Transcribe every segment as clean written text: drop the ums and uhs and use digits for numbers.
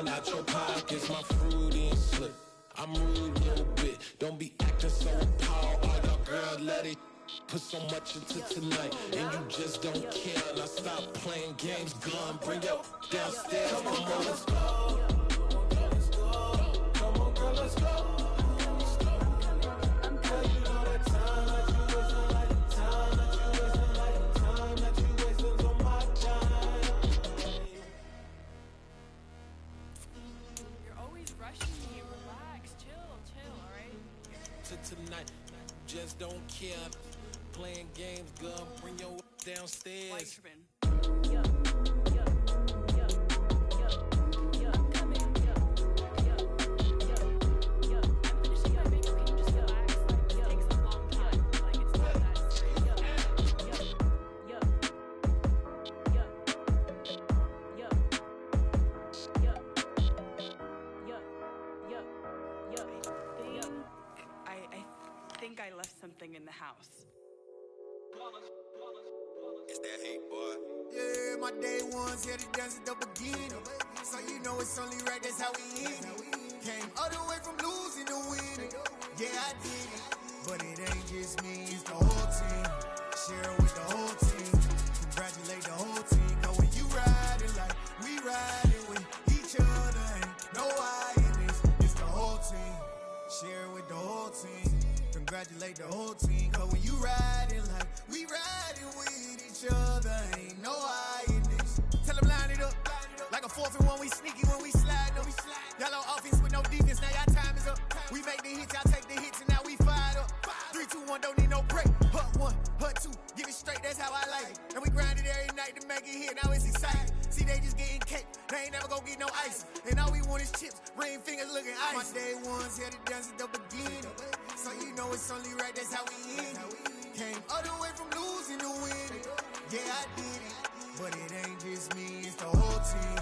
coming out your pockets, my Freudian slip. I'm rude a little bit, don't be acting so appalled. All y'all girl, let it put so much into tonight, and you just don't care. Now stop playing games, gun, bring your downstairs. Come on, girl, let's go. Come on, girl, let's go. Tonight, just don't care. Playing games, girl, bring your downstairs. I left something in the house. It's that hate, boy. Yeah, my day ones here to dance at the beginning. So you know it's only right, that's how we end it. Came all the way from losing to winning. Yeah, I did it. But it ain't just me, it's the whole team. Share with the whole team. Congratulate the whole team. Cause when you riding like we riding with each other, ain't no I in this. It's the whole team. Share with the whole team. Congratulate the whole team, cause when you riding like we riding with each other, ain't no I in this. Tell them line it up, like a 4th and 1, we sneaky when we slide them. Y'all on offense with no defense, now y'all time is up. We make the hits, y'all take the hits, and now we fired up. 3, 2, 1, don't need no break. Hut 1, hut 2, give it straight, that's how I like it. And we grind it every night to make it hit, now it's exciting. See, they just getting cake, they ain't never gonna get no ice. And all we want is chips, ring fingers looking ice. My day ones here to dance at the beginning. So you know it's only right, that's how we end it. Came all the way from losing to winning. Yeah, I did it. But it ain't just me, it's the whole team.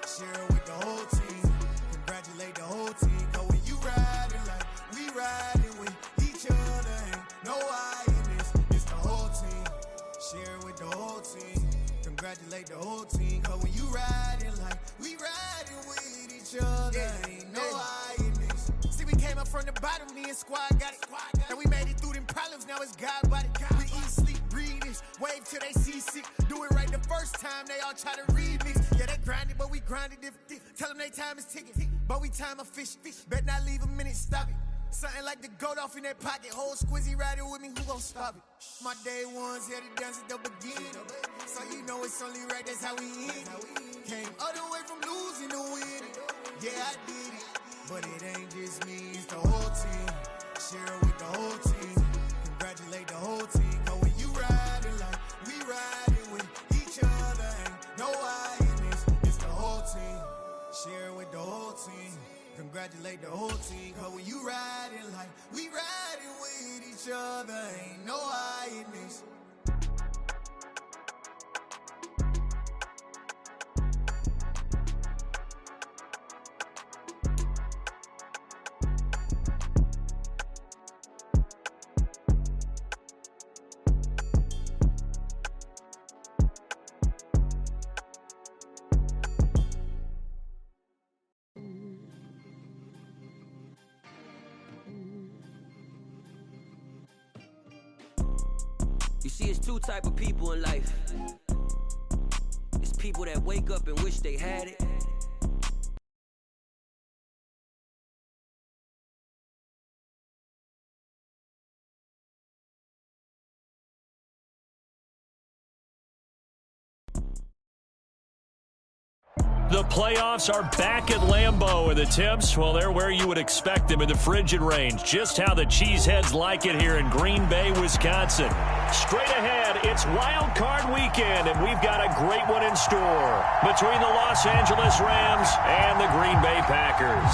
Share with the whole team. Congratulate the whole team. Cause when you riding like we riding with each other, ain't no I in this. It's the whole team. Share with the whole team. Congratulate the whole team. Cause when you riding like we riding with each other, ain't no I in this. See, we came up from the bottom, me and squad got it. And we made it through them problems, now it's God body. We eat, sleep, breathe this, wave till they see sick. Do it right the first time, they all try to remix. Yeah, they grinded, but we grinded different. Tell them they time is ticking, but we time a fish. Bet not leave a minute, stop it. Something like the goat off in that pocket. Whole squizzy riding with me, who gon' stop it? My day ones here to dance at the beginning. So you know it's only right, that's how we end it. Came all the way from losing to winning. Yeah, I did it. But it ain't just me, it's the whole team. Share with the whole team. Congratulate the whole team. Cause when you riding like we riding with each other, ain't no I in this. It's the whole team. Share with the whole team. Congratulate the whole team. Cause when you riding like we riding with each other, ain't no I in this. You see, it's two type of people in life. It's people that wake up and wish they had it. The playoffs are back at Lambeau, and the temps, well, they're where you would expect them in the frigid range. Just how the Cheeseheads like it here in Green Bay, Wisconsin. Straight ahead, it's Wild Card Weekend, and we've got a great one in store between the Los Angeles Rams and the Green Bay Packers.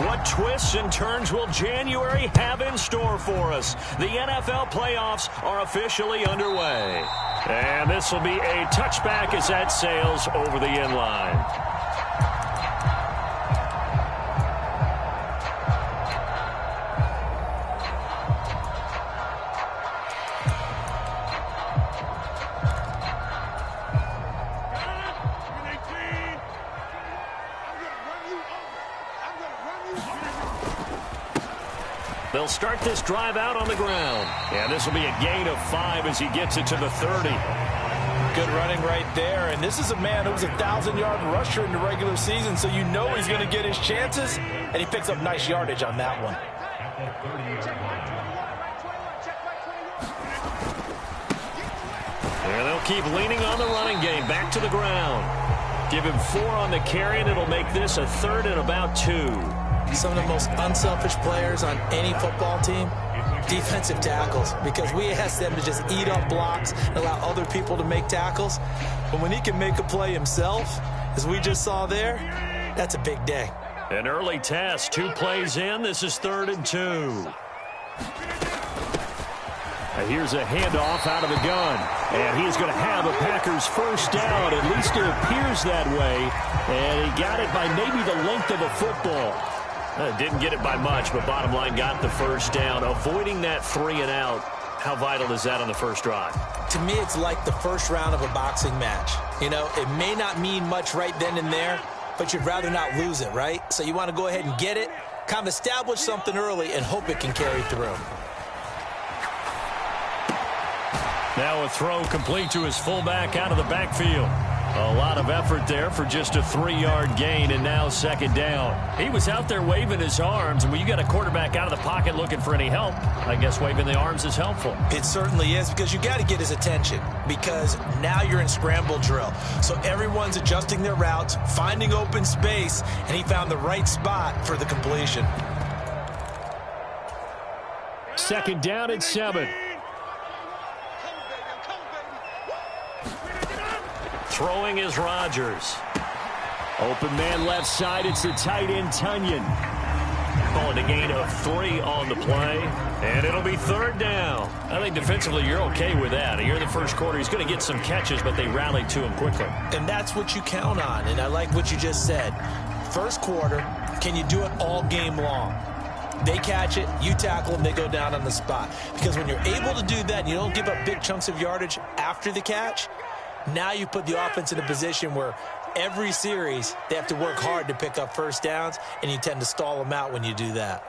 What twists and turns will January have in store for us? The NFL playoffs are officially underway. And this will be a touchback as that sails over the end line. They'll start this drive out on the ground. And this will be a gain of 5 as he gets it to the 30. Good running right there. And this is a man who was a 1,000-yard rusher in the regular season, so you know he's going to get his chances. And he picks up nice yardage on that one. And they'll keep leaning on the running game. Back to the ground. Give him 4 on the carry, and it'll make this a 3rd and about 2. Some of the most unselfish players on any football team, defensive tackles, because we ask them to just eat up blocks and allow other people to make tackles. But when he can make a play himself, as we just saw there, that's a big day. An early test, 2 plays in. This is 3rd and 2. Here's a handoff out of the gun. And he's going to have a Packers first down. At least it appears that way. And he got it by maybe the length of a football. Didn't get it by much, but bottom line got the first down. Avoiding that 3 and out. How vital is that on the first drive? To me, it's like the first round of a boxing match. You know, it may not mean much right then and there, but you'd rather not lose it, right? So you want to go ahead and get it, kind of establish something early, and hope it can carry through. Now a throw complete to his fullback out of the backfield. A lot of effort there for just a 3-yard gain, and now 2nd down. He was out there waving his arms, and when you got a quarterback out of the pocket looking for any help, I guess waving the arms is helpful. It certainly is, because you got to get his attention, because now you're in scramble drill. So everyone's adjusting their routes, finding open space, and he found the right spot for the completion. 2nd down and 7. Throwing is Rodgers. Open man left side. It's the tight end, Tunyon. Calling a gain of 3 on the play. And it'll be 3rd down. I think defensively you're okay with that. Here in the first quarter, he's going to get some catches, but they rallied to him quickly. And that's what you count on. And I like what you just said. First quarter, can you do it all game long? They catch it, you tackle them, they go down on the spot. Because when you're able to do that and you don't give up big chunks of yardage after the catch, now you put the offense in a position where every series they have to work hard to pick up first downs, and you tend to stall them out when you do that.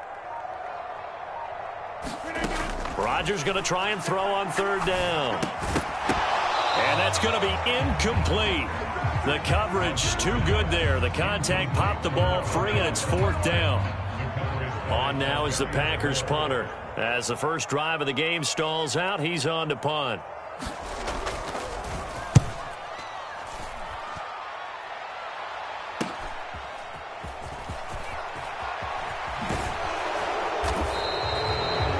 Rodgers going to try and throw on 3rd down. And that's going to be incomplete. The coverage too good there. The contact popped the ball free, and it's 4th down. On now is the Packers punter. As the first drive of the game stalls out, he's on to punt.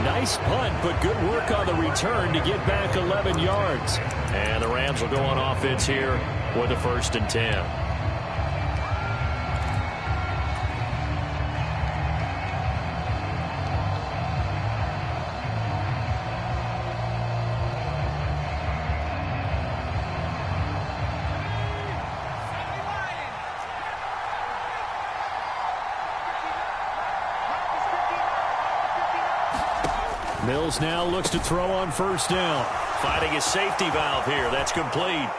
Nice punt, but good work on the return to get back 11 yards. And the Rams will go on offense here with a 1st and 10. Mills now looks to throw on 1st down. Finding his safety valve here. That's complete.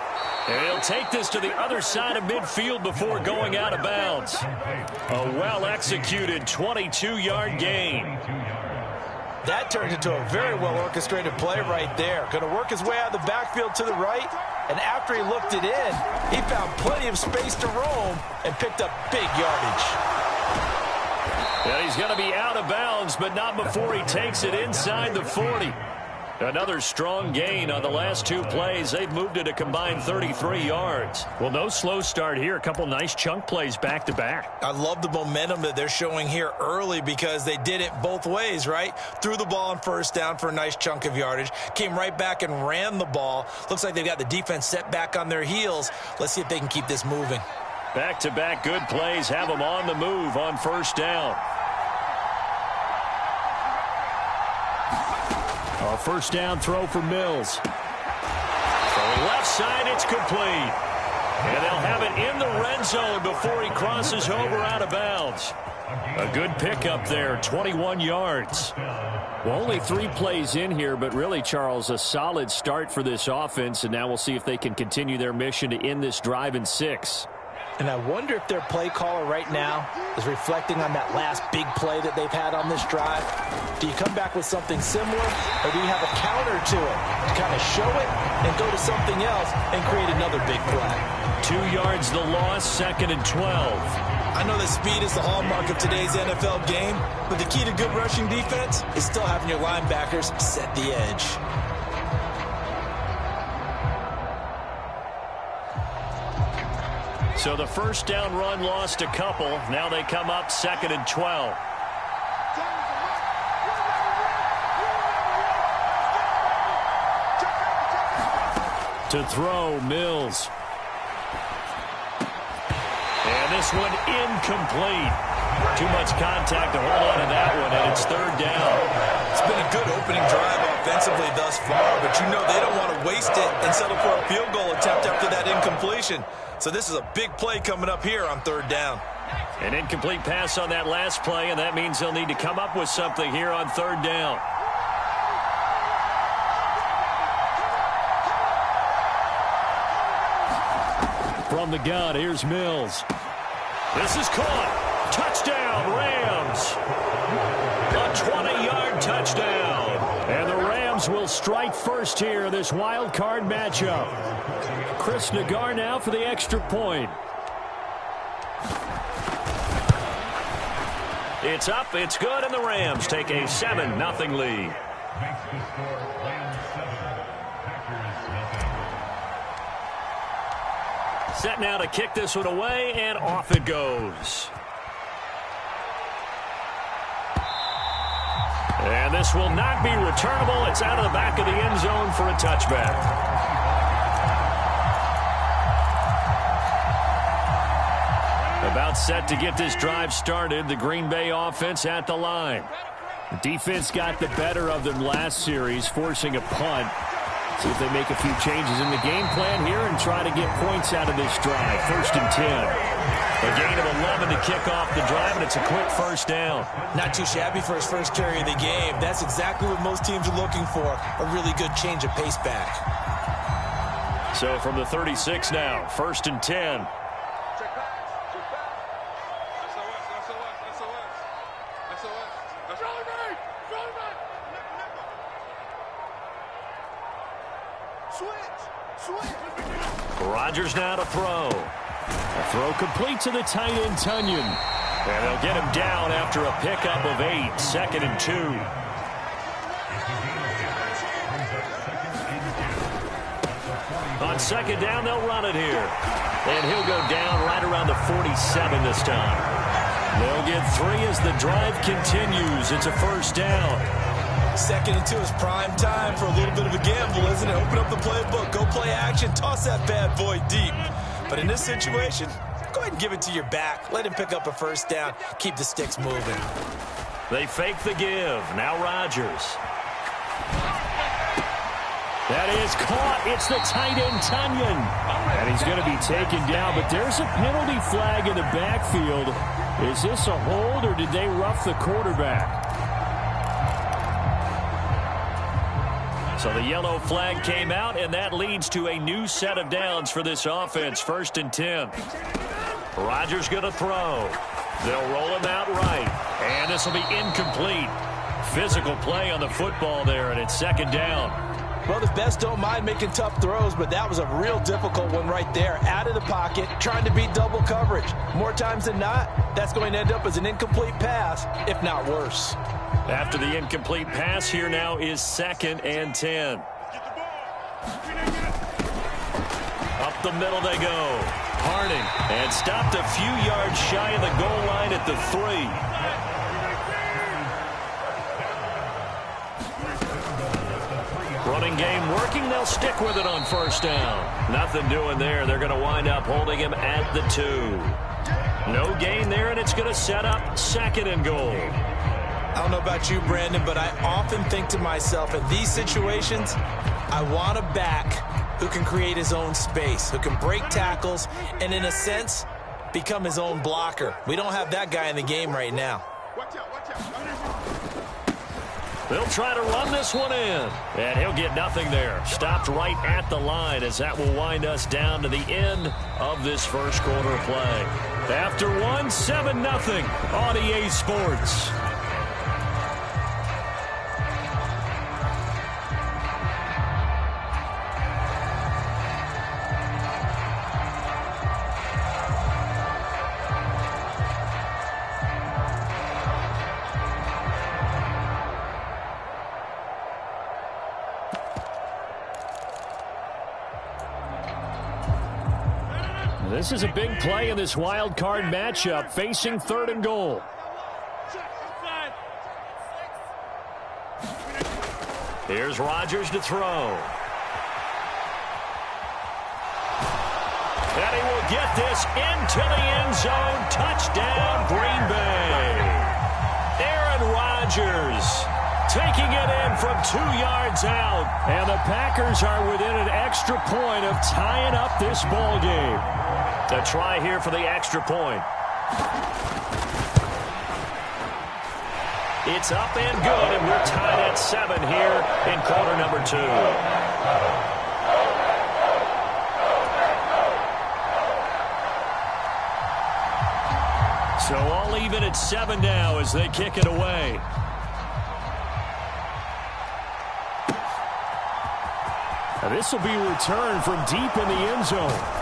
And he'll take this to the other side of midfield before going out of bounds. A well-executed 22-yard gain. That turned into a very well-orchestrated play right there. Going to work his way out of the backfield to the right. And after he looked it in, he found plenty of space to roam and picked up big yardage. Well, he's going to be out of bounds, but not before he takes it inside the 40. Another strong gain on the last 2 plays. They've moved it a combined 33 yards. Well, no slow start here. A couple nice chunk plays back-to-back. I love the momentum that they're showing here early because they did it both ways, right? Threw the ball on 1st down for a nice chunk of yardage. Came right back and ran the ball. Looks like they've got the defense set back on their heels. Let's see if they can keep this moving. Back-to-back good plays have them on the move on 1st down. A 1st down throw for Mills. From left side, it's complete. And they'll have it in the red zone before he crosses over out of bounds. A good pickup there, 21 yards. Well, only 3 plays in here, but really, Charles, a solid start for this offense. And now we'll see if they can continue their mission to end this drive in 6. And I wonder if their play caller right now is reflecting on that last big play that they've had on this drive. Do you come back with something similar, or do you have a counter to it to kind of show it and go to something else and create another big play? 2 yards the loss, 2nd and 12. I know that speed is the hallmark of today's NFL game, but the key to good rushing defense is still having your linebackers set the edge. So the first down run lost a couple. Now they come up 2nd and 12. To throw, Mills. And this one incomplete. Too much contact to hold on to that one, and it's 3rd down. It's been a good opening drive offensively thus far, but you know they don't want to waste it and settle for a field goal attempt after that incompletion. So this is a big play coming up here on 3rd down. An incomplete pass on that last play, and that means they'll need to come up with something here on 3rd down. From the gun, here's Mills. This is caught. Touchdown, Rams. A 20-yard touchdown. And the Rams will strike first here in this wild card matchup. Chris Nagar now for the extra point. It's up, it's good, and the Rams take a 7-0 lead. Set now to kick this one away, and off it goes. And this will not be returnable. It's out of the back of the end zone for a touchback. About set to get this drive started. The Green Bay offense at the line. The defense got the better of them last series, forcing a punt. See if they make a few changes in the game plan here and try to get points out of this drive. 1st and 10. A gain of 11 to kick off the drive, and it's a quick first down. Not too shabby for his first carry of the game. That's exactly what most teams are looking for, a really good change of pace back. So from the 36 now, 1st and 10. Rodgers now to throw. A throw complete to the tight end, Tunyon. And they'll get him down after a pickup of 8. 2nd and 2. On 2nd down, they'll run it here. And he'll go down right around the 47 this time. They'll get 3 as the drive continues. It's a first down. 2nd and 2 is prime time for a little bit of a gamble, isn't it? Open up the playbook, go play action, toss that bad boy deep. But in this situation, go ahead and give it to your back. Let him pick up a first down. Keep the sticks moving. They fake the give. Now Rodgers. That is caught. It's the tight end, Tunyon. And he's going to be taken down, but there's a penalty flag in the backfield. Is this a hold, or did they rough the quarterback? So the yellow flag came out, and that leads to a new set of downs for this offense. 1st and 10. Rodgers going to throw. They'll roll him out right. And this will be incomplete. Physical play on the football there, and it's 2nd down. Well, the best don't mind making tough throws, but that was a real difficult one right there. Out of the pocket, trying to beat double coverage. More times than not, that's going to end up as an incomplete pass, if not worse. After the incomplete pass, here now is 2nd and 10. Up the middle they go. Harding, and stopped a few yards shy of the goal line at the 3. Running game working. They'll stick with it on 1st down. Nothing doing there. They're going to wind up holding him at the 2. No gain there, and it's going to set up 2nd and goal. I don't know about you, Brandon, but I often think to myself, in these situations, I want a back who can create his own space, who can break tackles, and in a sense, become his own blocker. We don't have that guy in the game right now. They'll try to run this one in. And he'll get nothing there. Stopped right at the line as that will wind us down to the end of this first quarter play. After one, 7-0 on EA Sports. This is a big play in this wild card matchup, facing 3rd and goal. Here's Rodgers to throw. And he will get this into the end zone. Touchdown, Green Bay. Aaron Rodgers taking it in from 2 yards out. And the Packers are within an extra point of tying up this ball game. A try here for the extra point. It's up and good, and we're tied at 7 here in quarter number 2. So all even at 7 now as they kick it away. Now this will be returned from deep in the end zone.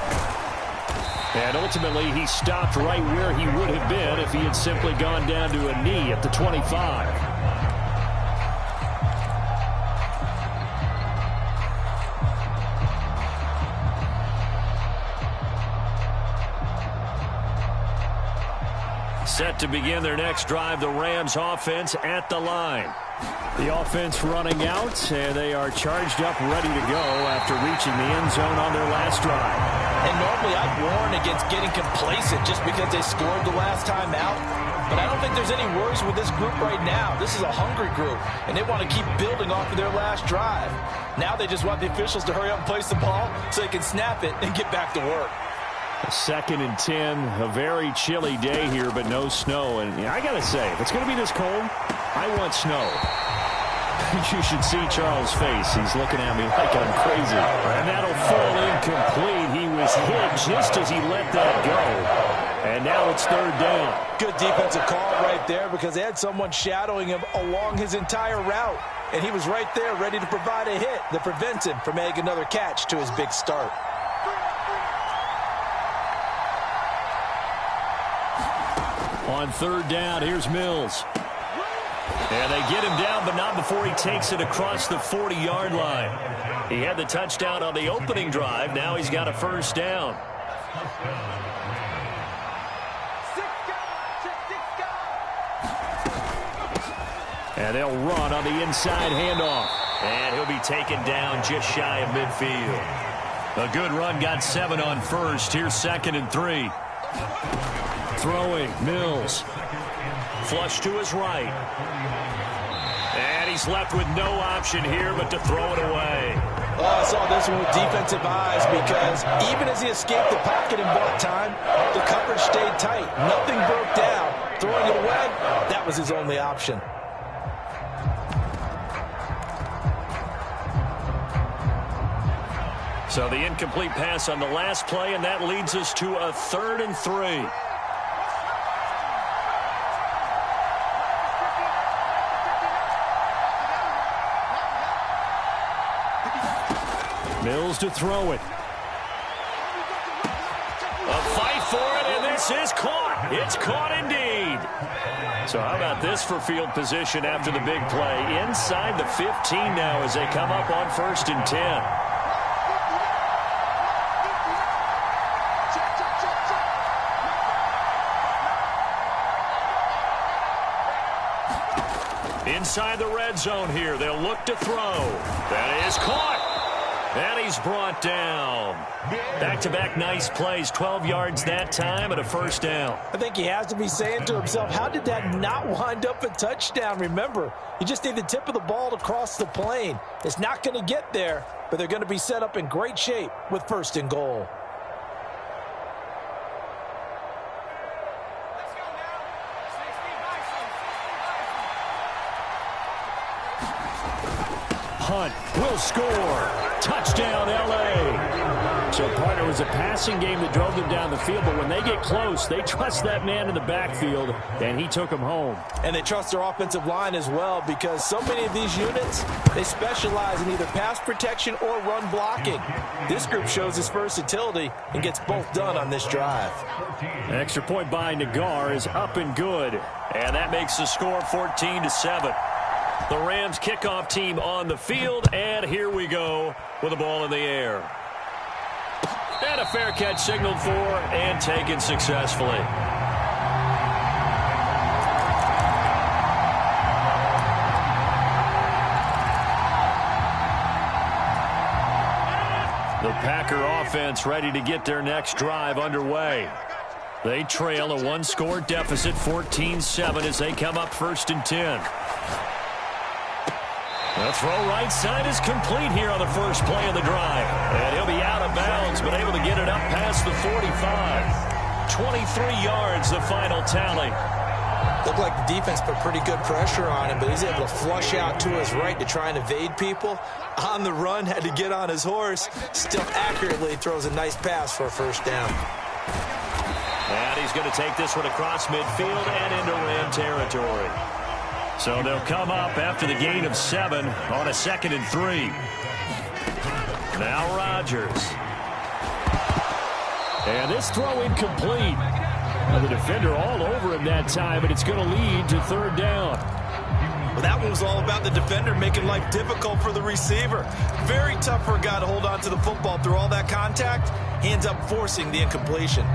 And ultimately, he stopped right where he would have been if he had simply gone down to a knee at the 25. Set to begin their next drive, the Rams offense at the line. The offense running out, and they are charged up, ready to go after reaching the end zone on their last drive. And normally I'd warn against getting complacent just because they scored the last time out. But I don't think there's any worries with this group right now. This is a hungry group, and they want to keep building off of their last drive. Now they just want the officials to hurry up and place the ball so they can snap it and get back to work. 2nd and 10, a very chilly day here, but no snow. And I got to say, if it's going to be this cold, I want snow. You should see Charles' face. He's looking at me like I'm crazy. And that'll fall incomplete. He was hit just as he let that go. And now it's 3rd down. Good defensive call right there because they had someone shadowing him along his entire route. And he was right there ready to provide a hit that prevents him from making another catch to his big start. On 3rd down, here's Mills. And they get him down, but not before he takes it across the 40-yard line. He had the touchdown on the opening drive. Now he's got a 1st down. And they'll run on the inside handoff. And he'll be taken down just shy of midfield. A good run, got 7 on 1st. Here's 2nd and 3. Throwing, Mills. Flush to his right. And he's left with no option here but to throw it away. Oh, I saw this one with defensive eyes because even as he escaped the pocket and bought time, the coverage stayed tight. Nothing broke down. Throwing it away, that was his only option. So the incomplete pass on the last play, and that leads us to a 3rd and 3. Mills to throw it. A fight for it, and this is caught. It's caught indeed. So how about this for field position after the big play? Inside the 15 now as they come up on 1st and 10. Inside the red zone here. They'll look to throw. That is caught. And he's brought down. Back-to-back nice plays. 12 yards that time and a 1st down. I think he has to be saying to himself, how did that not wind up a touchdown? Remember, you just need the tip of the ball to cross the plane. It's not going to get there, but they're going to be set up in great shape with 1st and goal. punt will score. Touchdown, L.A. So, partner, it was a passing game that drove them down the field, but when they get close, they trust that man in the backfield, and he took them home. And they trust their offensive line as well, because so many of these units, they specialize in either pass protection or run blocking. This group shows its versatility and gets both done on this drive. An extra point by Nagar is up and good, and that makes the score 14-7. The Rams kickoff team on the field, and here we go with the ball in the air. And a fair catch signaled for and taken successfully. The Packer offense ready to get their next drive underway. They trail a one-score deficit, 14-7, as they come up 1st and 10. The throw right side is complete here on the first play of the drive. And he'll be out of bounds, but able to get it up past the 45. 23 yards, the final tally. Looked like the defense put pretty good pressure on him, but he's able to flush out to his right to try and evade people. On the run, had to get on his horse. Still accurately throws a nice pass for a first down. And he's going to take this one across midfield and into Ram territory. So they'll come up after the gain of 7 on a 2nd and 3. Now Rodgers. And this throw incomplete. Now the defender all over him that time, but it's going to lead to 3rd down. Well, that one was all about the defender making life difficult for the receiver. Very tough for a guy to hold on to the football through all that contact. He ends up forcing the incompletion.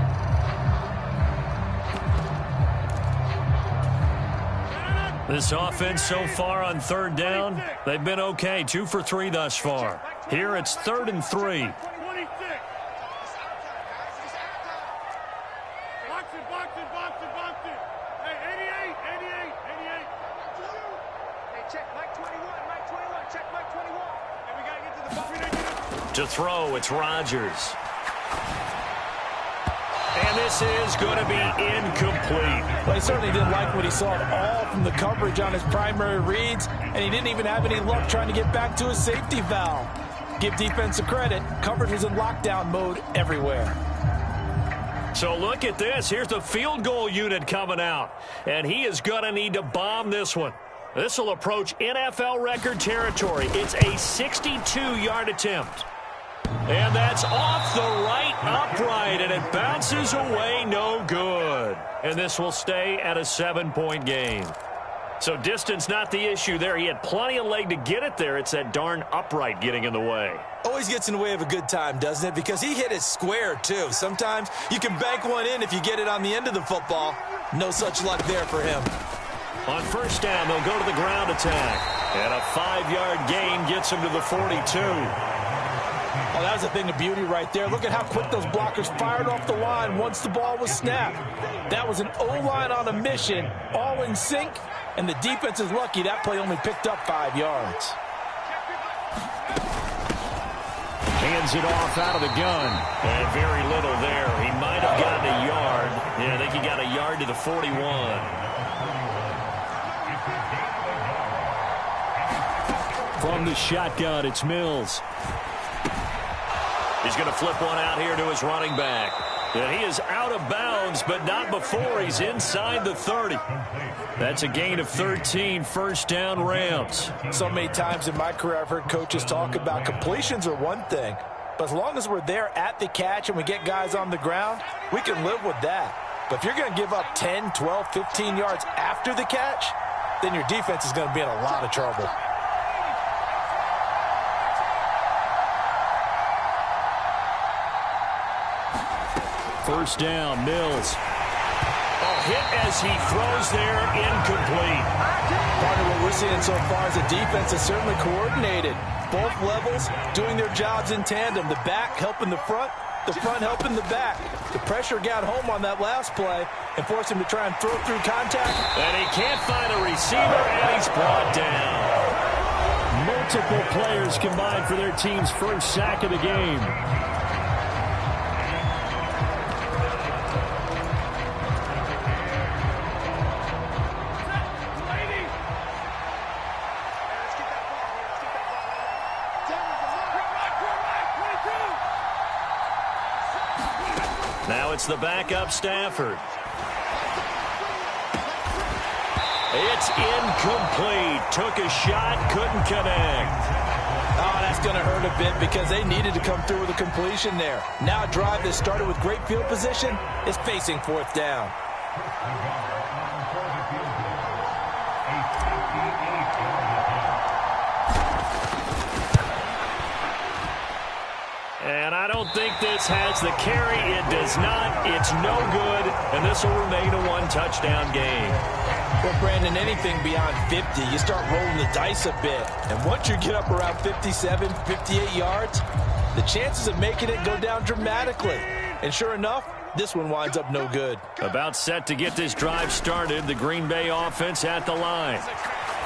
This offense so far on 3rd down, they've been okay. 2 for 3 thus far. Here it's 3rd and 3. To throw, it's Rodgers. And this is going to be incomplete. Well, he certainly didn't like what he saw at all from the coverage on his primary reads, and he didn't even have any luck trying to get back to his safety valve. Give defense a credit. Coverage was in lockdown mode everywhere. So look at this. Here's the field goal unit coming out, and he is going to need to bomb this one. This will approach NFL record territory. It's a 62-yard attempt. And that's off the right upright, and it bounces away, no good. And this will stay at a 7-point game. So distance not the issue there. He had plenty of leg to get it there. It's that darn upright getting in the way. Always gets in the way of a good time, doesn't it? Because he hit it square, too. Sometimes you can bank one in if you get it on the end of the football. No such luck there for him. On 1st down, they'll go to the ground attack. And a 5-yard gain gets him to the 42. Oh, that was a thing of beauty right there. Look at how quick those blockers fired off the line once the ball was snapped. That was an O-line on a mission, all in sync, and the defense is lucky that play only picked up 5 yards. Hands it off out of the gun. And very little there. He might have gotten a yard. Yeah, I think he got a yard to the 41. From the shotgun, it's Mills. He's going to flip one out here to his running back. And he is out of bounds, but not before he's inside the 30. That's a gain of 13, 1st down Rams. So many times in my career I've heard coaches talk about completions are one thing, but as long as we're there at the catch and we get guys on the ground, we can live with that. But if you're going to give up 10, 12, 15 yards after the catch, then your defense is going to be in a lot of trouble. First down, Mills. A hit as he throws there, incomplete. Part of what we're seeing so far is the defense is certainly coordinated. Both levels doing their jobs in tandem. The back helping the front helping the back. The pressure got home on that last play and forced him to try and throw through contact. And he can't find a receiver, and he's brought down. Multiple players combined for their team's first sack of the game. Now it's the backup Stafford. It's incomplete. Took a shot, couldn't connect. Oh, that's going to hurt a bit because they needed to come through with a completion there. Now a drive that started with great field position is facing fourth down. And I don't think this has the carry. It does not. It's no good. And this will remain a one-touchdown game. Well, Brandon, anything beyond 50, you start rolling the dice a bit. And once you get up around 57, 58 yards, the chances of making it go down dramatically. And sure enough, this one winds up no good. About set to get this drive started, the Green Bay offense at the line.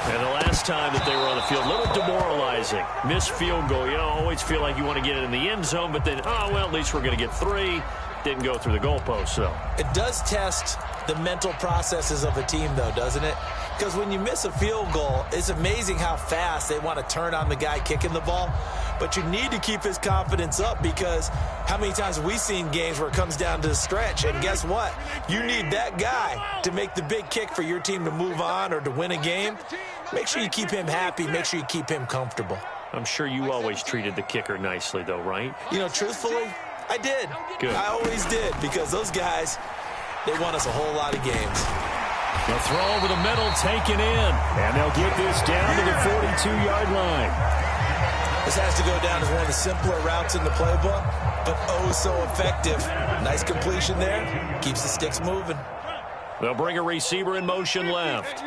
And the last time that they were on the field, a little demoralizing. Missed field goal. You know, always feel like you want to get it in the end zone, but then, oh, well, at least we're going to get 3. Didn't go through the goalpost, though. It does test the mental processes of a team, though, doesn't it? Because when you miss a field goal, it's amazing how fast they want to turn on the guy kicking the ball. But you need to keep his confidence up because how many times have we seen games where it comes down to the stretch? And guess what? You need that guy to make the big kick for your team to move on or to win a game. Make sure you keep him happy. Make sure you keep him comfortable. I'm sure you always treated the kicker nicely, though, right? You know, truthfully, I did. Good. I always did because those guys, they won us a whole lot of games. The throw over the middle taken in. And they'll get this down to the 42-yard line. This has to go down as one of the simpler routes in the playbook, but oh so effective. Nice completion there. Keeps the sticks moving. They'll bring a receiver in motion left.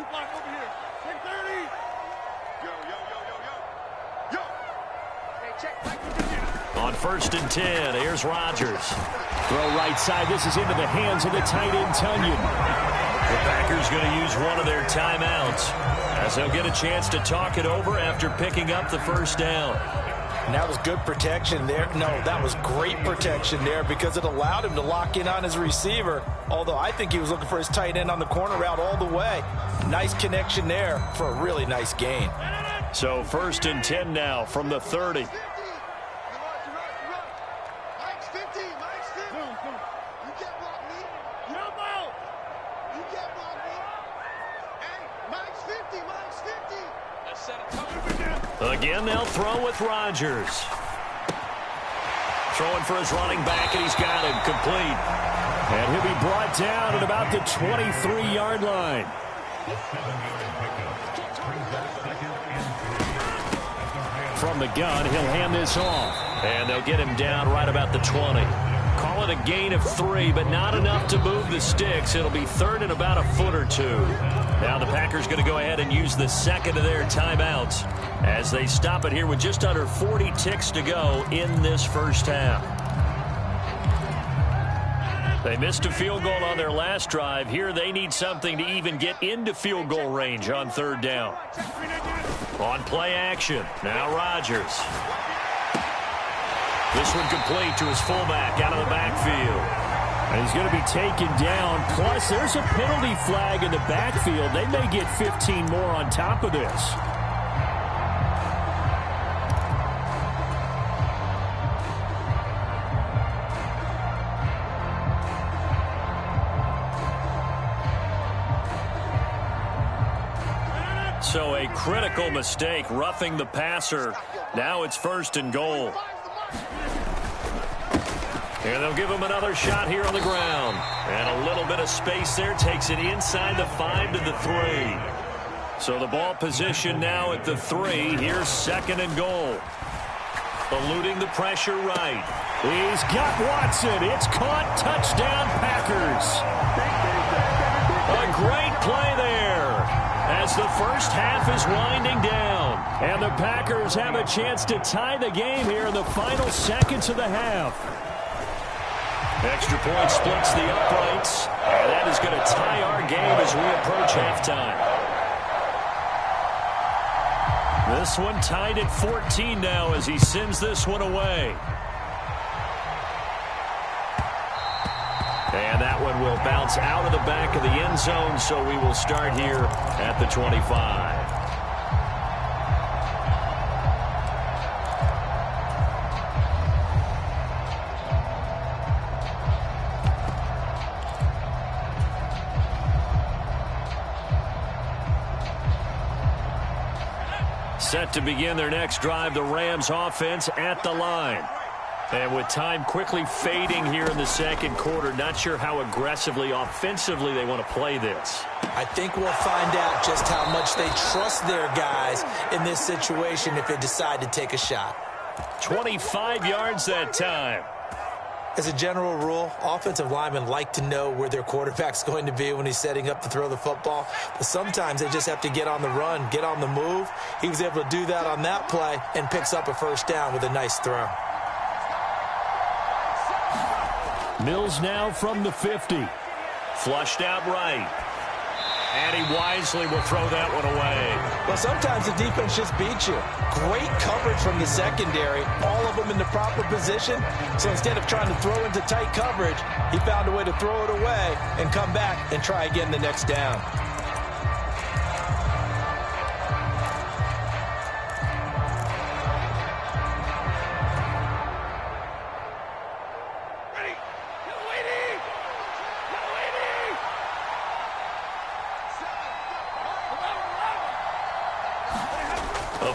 On 1st and 10, here's Rodgers. Throw right side. This is into the hands of the tight end, Tunyon. The Packers going to use one of their timeouts as they'll get a chance to talk it over after picking up the first down. And that was good protection there. No, that was great protection there because it allowed him to lock in on his receiver, although I think he was looking for his tight end on the corner route all the way. Nice connection there for a really nice gain. So 1st and 10 now from the 30. Again, they'll throw with Rodgers. Throwing for his running back, and he's got him complete. And he'll be brought down at about the 23-yard line. From the gun, he'll hand this off. And they'll get him down right about the 20. Call it a gain of 3, but not enough to move the sticks. It'll be 3rd and about a foot or 2. Now the Packers going to go ahead and use the second of their timeouts as they stop it here with just under 40 ticks to go in this first half. They missed a field goal on their last drive. Here they need something to even get into field goal range on 3rd down. On play action, now Rodgers. This one complete to his fullback out of the backfield. And he's going to be taken down. Plus, there's a penalty flag in the backfield. They may get 15 more on top of this. So a critical mistake, roughing the passer. Now it's 1st and goal. And they'll give him another shot here on the ground. And a little bit of space there. Takes it inside the 5 to the 3. So the ball position now at the 3. Here's 2nd and goal. Eluding the pressure right. He's got Watson. It's caught. Touchdown, Packers. A great play there as the first half is winding down. And the Packers have a chance to tie the game here in the final seconds of the half. Extra point splits the uprights, and that is going to tie our game as we approach halftime. This one tied at 14 now as he sends this one away. And that one will bounce out of the back of the end zone, so we will start here at the 25. Set to begin their next drive, the Rams offense at the line. And with time quickly fading here in the second quarter, not sure how aggressively, offensively they want to play this. I think we'll find out just how much they trust their guys in this situation if they decide to take a shot. 25 yards that time. As a general rule, offensive linemen like to know where their quarterback's going to be when he's setting up to throw the football. But sometimes they just have to get on the run, get on the move. He was able to do that on that play and picks up a first down with a nice throw. Mills now from the 50. Flushed out right. And he wisely will throw that one away. Well, sometimes the defense just beats you. Great coverage from the secondary, all of them in the proper position. So instead of trying to throw into tight coverage, he found a way to throw it away and come back and try again the next down.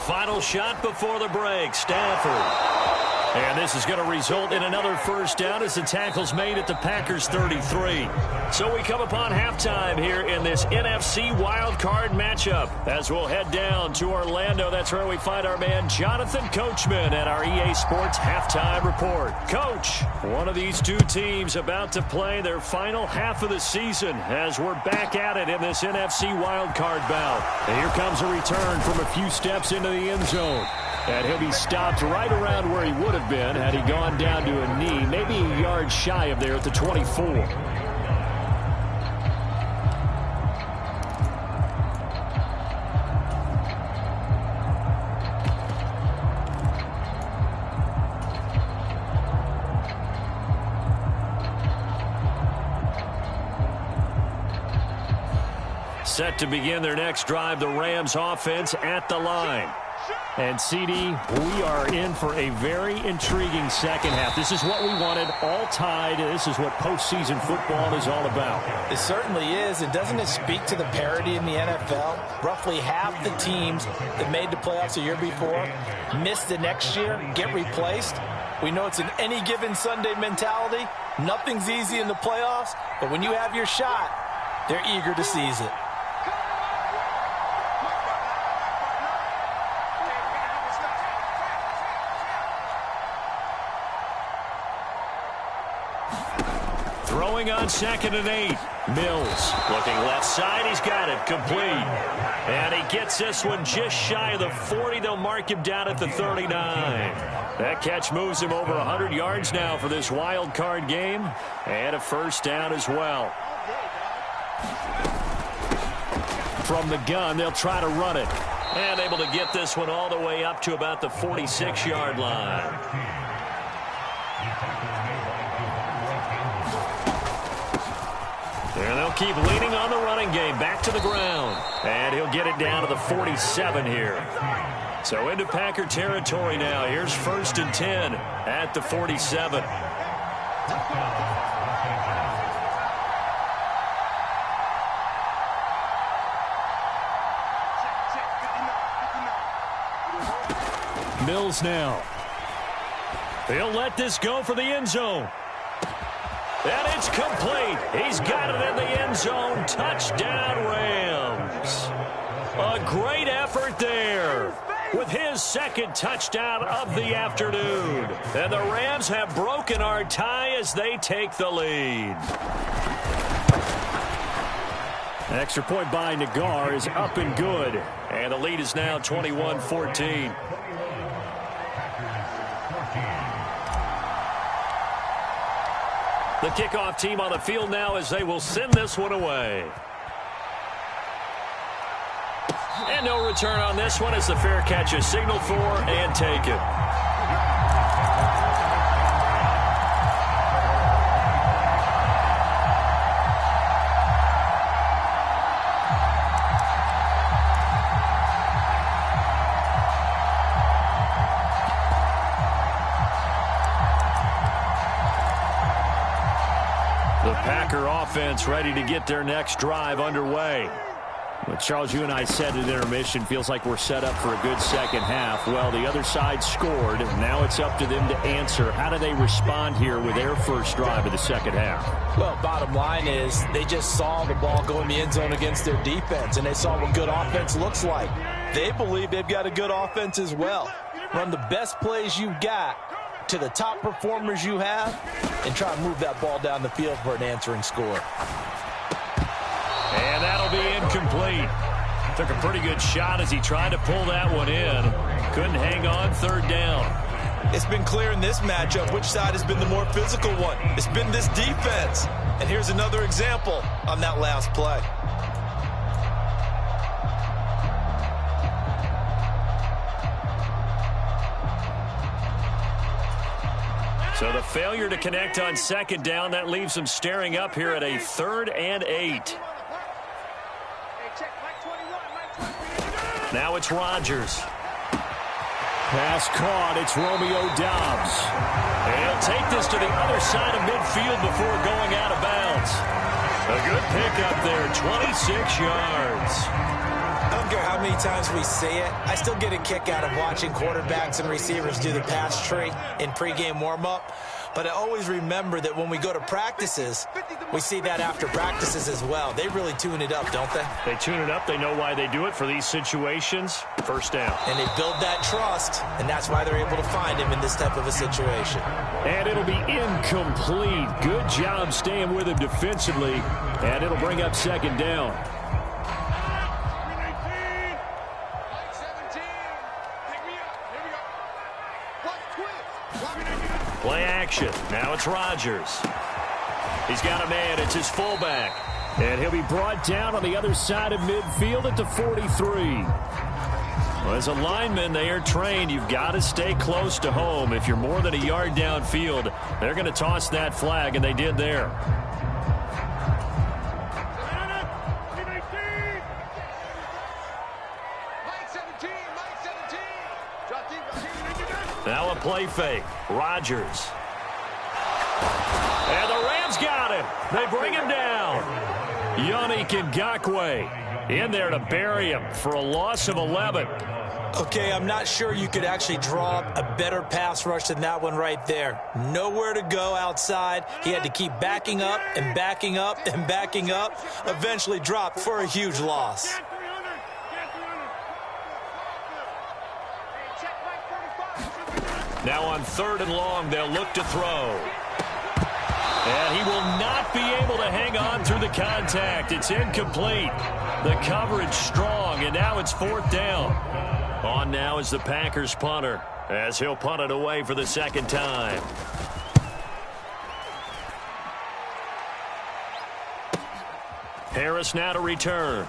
Final shot before the break, Stafford. And this is going to result in another first down as the tackle's made at the Packers' 33. So we come upon halftime here in this NFC wildcard matchup as we'll head down to Orlando. That's where we find our man Jonathan Coachman at our EA Sports Halftime Report. Coach, one of these two teams about to play their final half of the season as we're back at it in this NFC wildcard bout. And here comes a return from a few steps into the end zone. And he'll be stopped right around where he would have been had he gone down to a knee, maybe a yard shy of there at the 24. Set to begin their next drive, the Rams offense at the line. And, CD, we are in for a very intriguing second half. This is what we wanted, all tied. This is what postseason football is all about. It certainly is. And doesn't it speak to the parity in the NFL? Roughly half the teams that made the playoffs a year before miss the next year, get replaced. We know it's an any given Sunday mentality. Nothing's easy in the playoffs, but when you have your shot, they're eager to seize it. Throwing on 2nd and 8. Mills looking left side. He's got it complete. And he gets this one just shy of the 40. They'll mark him down at the 39. That catch moves him over 100 yards now for this wild card game. And a first down as well. From the gun, they'll try to run it. And able to get this one all the way up to about the 46-yard line. And they'll keep leaning on the running game. Back to the ground. And he'll get it down to the 47 here. So into Packer territory now. Here's 1st and 10 at the 47. Mills now. They'll let this go for the end zone. And it's complete. He's got it in the end zone. Touchdown, Rams. A great effort there with his second touchdown of the afternoon. And the Rams have broken our tie as they take the lead. Extra point by Nagar is up and good. And the lead is now 21-14. The kickoff team on the field now as they will send this one away. And no return on this one as the fair catch is signaled for and taken. The Packer offense ready to get their next drive underway. Well, Charles, you and I said at intermission, feels like we're set up for a good second half. Well, the other side scored. Now it's up to them to answer. How do they respond here with their first drive of the second half? Well, bottom line is they just saw the ball go in the end zone against their defense, and they saw what good offense looks like. They believe they've got a good offense as well. Run the best plays you've got to the top performers you have and try to move that ball down the field for an answering score. And that'll be incomplete. Took a pretty good shot as he tried to pull that one in. Couldn't hang on third down. It's been clear in this matchup which side has been the more physical one. It's been this defense. And here's another example on that last play. So the failure to connect on second down, that leaves them staring up here at a 3rd and 8. Now it's Rodgers. Pass caught. It's Romeo Doubs. And he'll take this to the other side of midfield before going out of bounds. A good pickup there, 26 yards. I don't care how many times we see it. I still get a kick out of watching quarterbacks and receivers do the pass tree in pregame warm-up. But I always remember that when we go to practices, we see that after practices as well. They really tune it up, don't they? They tune it up. They know why they do it for these situations. First down. And they build that trust, and that's why they're able to find him in this type of a situation. And it'll be incomplete. Good job staying with him defensively. And it'll bring up second down. Play action. Now it's Rodgers. He's got a man. It's his fullback. And he'll be brought down on the other side of midfield at the 43. Well, as a lineman, they are trained. You've got to stay close to home. If you're more than a yard downfield, they're going to toss that flag, and they did there. Now a play fake. Rodgers. And the Rams got him. They bring him down. Yannick Ngakoue in there to bury him for a loss of 11. Okay, I'm not sure you could actually draw up a better pass rush than that one right there. Nowhere to go outside. He had to keep backing up and backing up and backing up. Eventually dropped for a huge loss. Now on 3rd and long, they'll look to throw. And he will not be able to hang on through the contact. It's incomplete. The coverage strong, and now it's 4th down. On now is the Packers punter, as he'll punt it away for the second time. Harris now to return.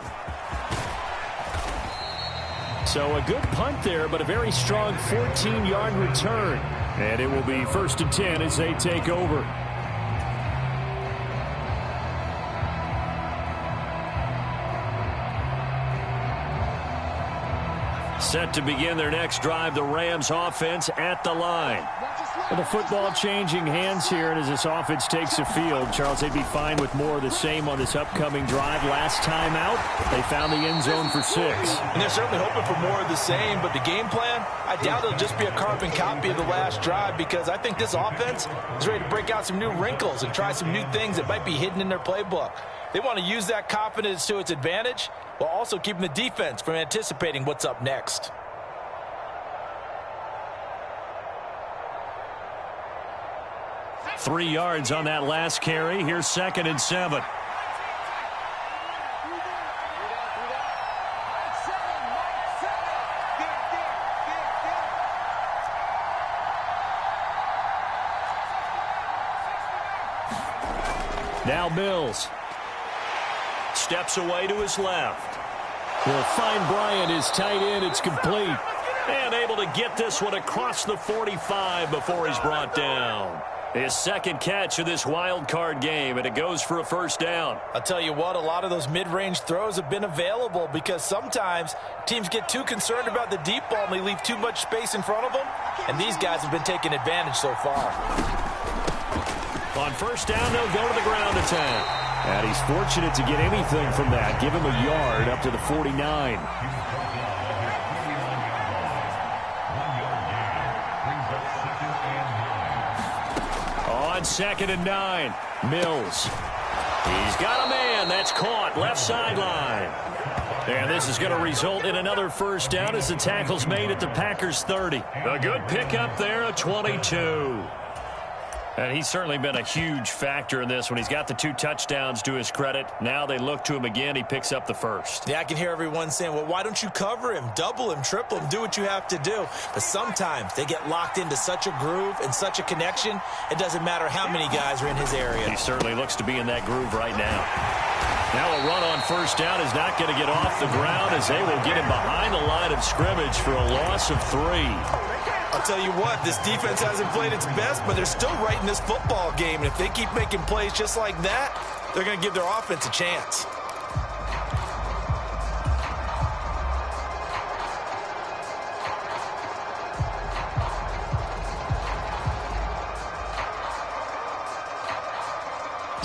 So a good punt there, but a very strong 14-yard return. And it will be 1st and 10 as they take over. Set to begin their next drive, the Rams offense at the line. Well, the football changing hands here, and as this offense takes the field, Charles, they'd be fine with more of the same on this upcoming drive. Last time out, they found the end zone for 6. And they're certainly hoping for more of the same, but the game plan, I doubt it'll just be a carbon copy of the last drive, because I think this offense is ready to break out some new wrinkles and try some new things that might be hidden in their playbook. They want to use that confidence to its advantage while also keeping the defense from anticipating what's up next. Three yards on that last carry. Here's 2nd and 7. Now Mills. Steps away to his left. Will find Bryant, his tight end. It's complete. And able to get this one across the 45 before he's brought down. His second catch of this wild card game, and it goes for a 1st down. I'll tell you what, a lot of those mid-range throws have been available because sometimes teams get too concerned about the deep ball and they leave too much space in front of them, and these guys have been taking advantage so far. On 1st down, they'll go to the ground attack. And he's fortunate to get anything from that. Give him a yard up to the 49. On 2nd and 9, Mills. He's got a man. That's caught. Left sideline. And this is going to result in another first down as the tackle's made at the Packers' 30. A good pickup there, a 22. And he's certainly been a huge factor in this when he's got the 2 touchdowns to his credit. Now they look to him again. He picks up the first. Yeah, I can hear everyone saying, well, why don't you cover him, double him, triple him, do what you have to do. But sometimes they get locked into such a groove and such a connection, it doesn't matter how many guys are in his area. He certainly looks to be in that groove right now. Now a run on first down is not going to get off the ground as they will get him behind the line of scrimmage for a loss of 3. I'll tell you what, this defense hasn't played its best, but they're still right in this football game. And if they keep making plays just like that, they're going to give their offense a chance.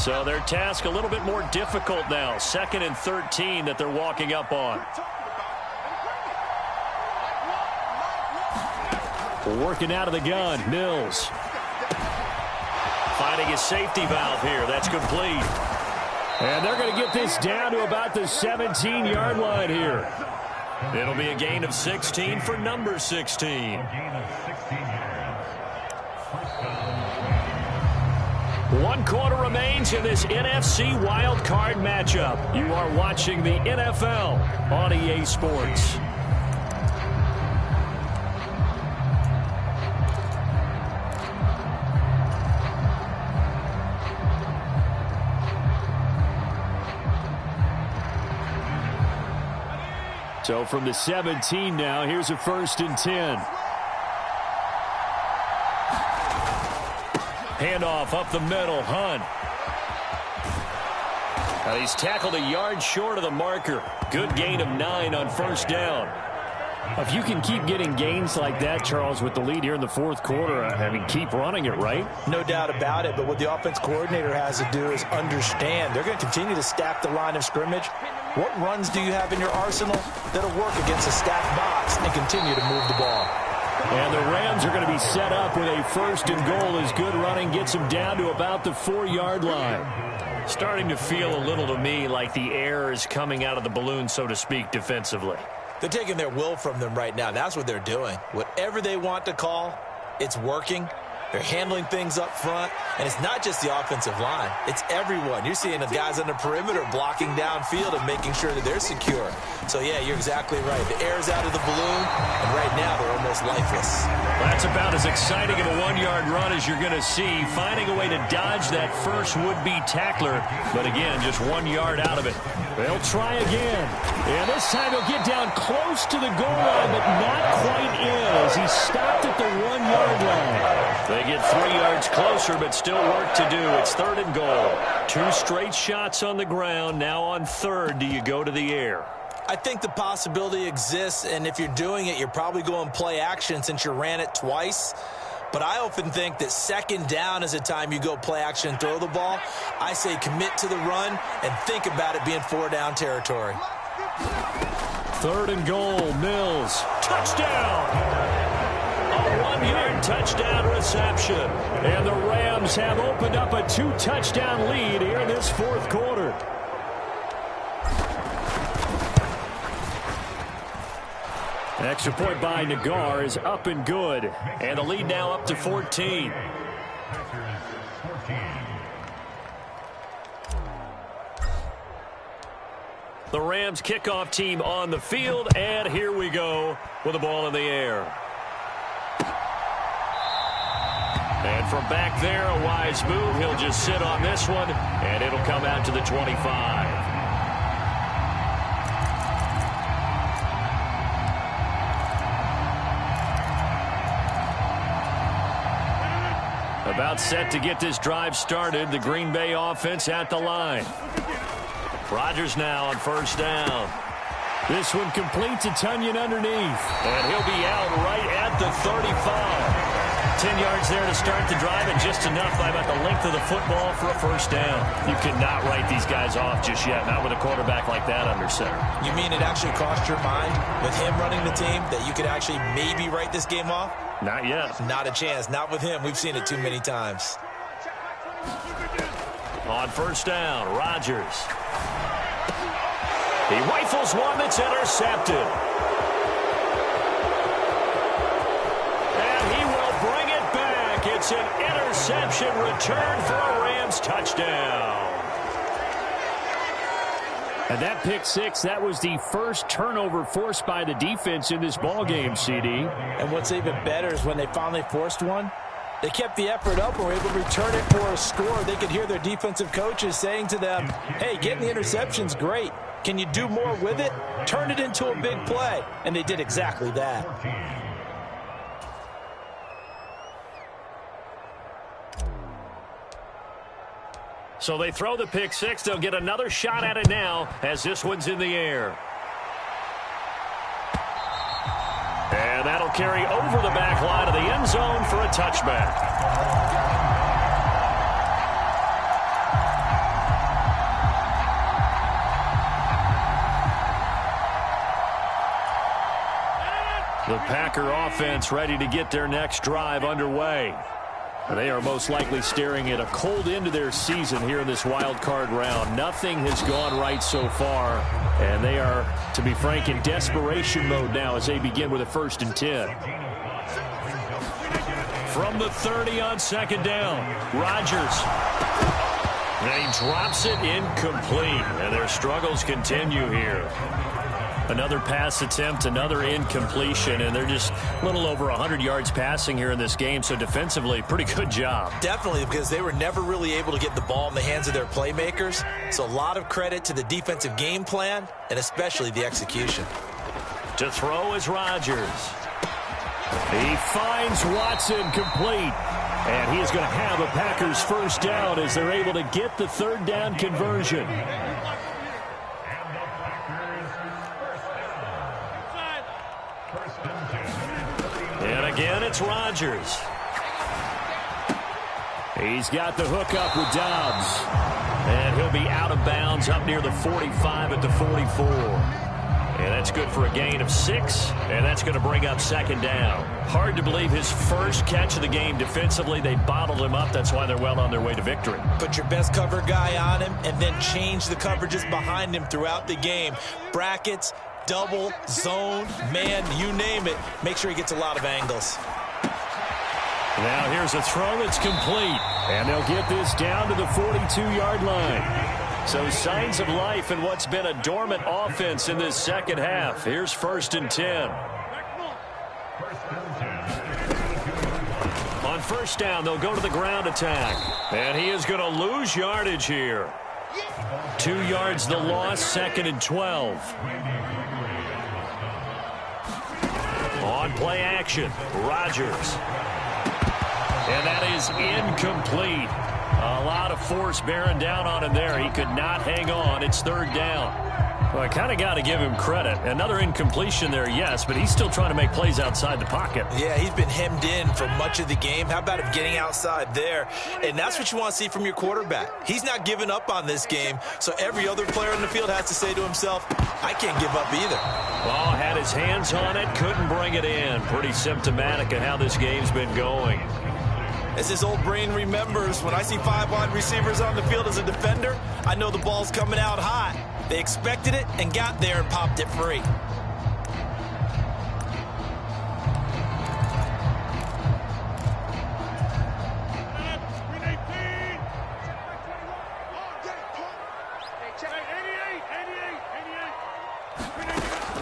So their task a little bit more difficult now. 2nd and 13 that they're walking up on. Working out of the gun, Mills. Finding his safety valve here. That's complete. And they're going to get this down to about the 17-yard line here. It'll be a gain of 16 for number 16. 1 quarter remains in this NFC wild card matchup. You are watching the NFL on EA Sports. So from the 17 now, here's a 1st and 10. Handoff up the middle, Hunt. And he's tackled a yard short of the marker. Good gain of 9 on first down. If you can keep getting gains like that, Charles, with the lead here in the 4th quarter, I mean, keep running it, right? No doubt about it, but what the offense coordinator has to do is understand. They're going to continue to stack the line of scrimmage. What runs do you have in your arsenal that'll work against a stacked box and continue to move the ball? And the Rams are going to be set up with a 1st and goal as good running gets them down to about the 4-yard line. Starting to feel a little to me like the air is coming out of the balloon, so to speak, defensively. They're taking their will from them right now. That's what they're doing. Whatever they want to call, it's working. They're handling things up front, and it's not just the offensive line. It's everyone. You're seeing the guys on the perimeter blocking downfield and making sure that they're secure. So, yeah, you're exactly right. The air's out of the balloon, and right now they're almost lifeless. That's about as exciting of a 1-yard run as you're going to see, finding a way to dodge that first would-be tackler. But, again, just 1 yard out of it. They'll try again. And this time he'll get down close to the goal line, but not quite in as he stopped at the 1-yard line. They get 3 yards closer, but still work to do. It's 3rd and goal. 2 straight shots on the ground. Now on 3rd, do you go to the air? I think the possibility exists, and if you're doing it, you're probably going play action since you ran it twice. But I often think that 2nd down is the time you go play action and throw the ball. I say commit to the run and think about it being 4-down territory. 3rd and goal, Mills. Touchdown! A 1-yard touchdown reception. And the Rams have opened up a 2-touchdown lead here in this 4th quarter. Extra point by Nagar is up and good. And the lead now up to 14. The Rams kickoff team on the field, and here we go with the ball in the air. And from back there, a wise move. He'll just sit on this one, and it'll come out to the 25. About set to get this drive started. The Green Bay offense at the line. Rodgers now on first down. This one completes a Tunyon underneath. And he'll be out right at the 35. 10 yards there to start the drive, and just enough by about the length of the football for a first down. You cannot write these guys off just yet, not with a quarterback like that under center. You mean it actually crossed your mind with him running the team that you could actually maybe write this game off? Not yet. Not a chance. Not with him. We've seen it too many times. On first down, Rodgers. He rifles one that's intercepted. And he will bring it back. It's an interception return for a Rams touchdown. And that pick six, that was the first turnover forced by the defense in this ballgame, CD. And what's even better is when they finally forced one, they kept the effort up and were able to return it for a score. They could hear their defensive coaches saying to them, hey, getting the interception's great. Can you do more with it? Turn it into a big play. And they did exactly that. So they throw the pick six. They'll get another shot at it now as this one's in the air. And that'll carry over the back line of the end zone for a touchback. The Packer offense ready to get their next drive underway. They are most likely staring at a cold end to their season here in this wild card round. Nothing has gone right so far, and they are, to be frank, in desperation mode now as they begin with a 1st and 10. From the 30 on second down, Rodgers. And he drops it incomplete, and their struggles continue here. Another pass attempt, another incompletion, and they're just a little over 100 yards passing here in this game, so defensively, pretty good job. Definitely, because they were never really able to get the ball in the hands of their playmakers, so a lot of credit to the defensive game plan, and especially the execution. To throw is Rodgers. He finds Watson complete, and he is going to have a Packers first down as they're able to get the 3rd down conversion. And again, it's Rodgers. He's got the hook up with Dobbs. And he'll be out of bounds up near the 45 at the 44. And that's good for a gain of 6, and that's going to bring up 2nd down. Hard to believe his first catch of the game defensively. They bottled him up. That's why they're well on their way to victory. Put your best cover guy on him and then change the coverages behind him throughout the game. Brackets, double, zone, man, you name it. Make sure he gets a lot of angles. Now here's a throw that's complete, and they'll get this down to the 42-yard line. So signs of life in what's been a dormant offense in this second half. Here's 1st and 10. On first down, they'll go to the ground attack. And he is going to lose yardage here. 2 yards the loss, 2nd and 12. On play action, Rodgers. And that is incomplete. A lot of force bearing down on him there. He could not hang on. It's 3rd down. Well, I kind of got to give him credit. Another incompletion there, yes, but he's still trying to make plays outside the pocket. Yeah, he's been hemmed in for much of the game. How about him getting outside there? And that's what you want to see from your quarterback. He's not giving up on this game, so every other player in the field has to say to himself, I can't give up either. Well, had his hands on it, couldn't bring it in. Pretty symptomatic of how this game's been going. As his old brain remembers, when I see 5 wide receivers on the field as a defender, I know the ball's coming out hot. They expected it and got there and popped it free.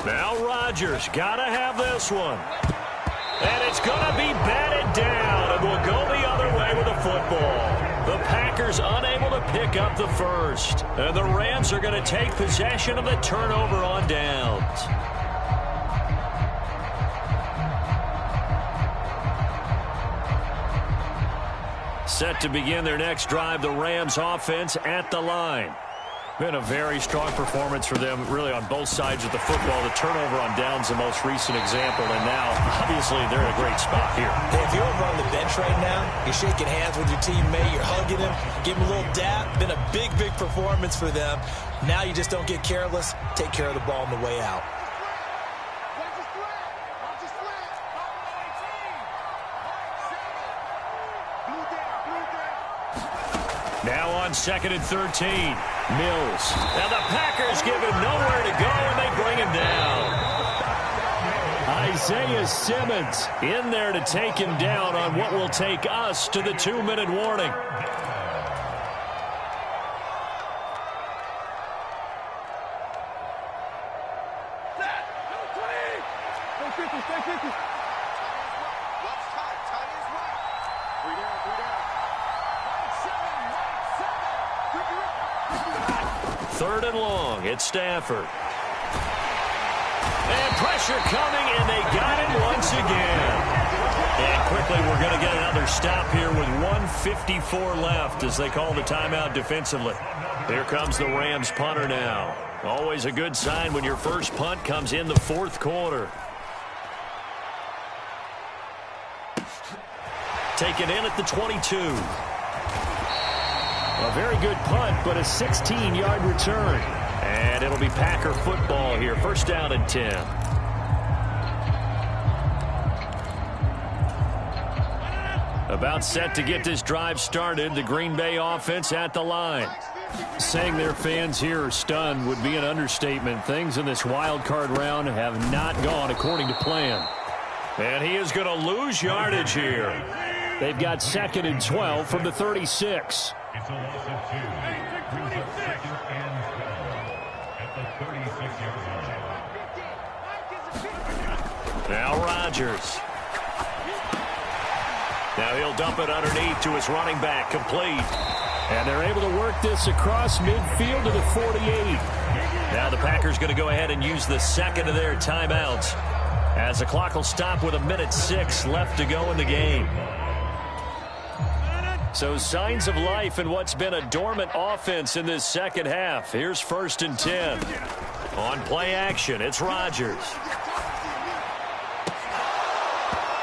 Now Rodgers got to have this one. And it's going to be batted down, and we'll go the other way with the football. The Packers unable to pick up the first. And the Rams are going to take possession of the turnover on downs. Set to begin their next drive, the Rams offense at the line. Been a very strong performance for them, really, on both sides of the football. The turnover on downs, the most recent example, and now, obviously, they're in a great spot here. Hey, if you're over on the bench bench right now, you're shaking hands with your teammate, you're hugging him, give him a little dap. Been a big, big performance for them. Now you just don't get careless. Take care of the ball on the way out. Now on 2nd and 13, Mills. Now the Packers give him nowhere to go, and they bring him down. Isaiah Simmons in there to take him down on what will take us to the 2-minute warning. Third and long, it's Stafford. And pressure coming, and they got him once again. And quickly, we're going to get another stop here with 1:54 left as they call the timeout defensively. Here comes the Rams punter now. Always a good sign when your first punt comes in the fourth quarter. Taken in at the 22. A very good punt, but a 16-yard return. And it'll be Packer football here. First down and 10. About set to get this drive started. The Green Bay offense at the line. Saying their fans here are stunned would be an understatement. Things in this wild card round have not gone according to plan. And he is going to lose yardage here. They've got 2nd and 12 from the 36. It's a loss of 2. At the 36-yard line. Now Rodgers. Now he'll dump it underneath to his running back, complete. And they're able to work this across midfield to the 48. Now the Packers going to go ahead and use the second of their timeouts as the clock will stop with 1:06 left to go in the game. So signs of life in what's been a dormant offense in this second half. Here's 1st and 10. On play action, it's Rodgers.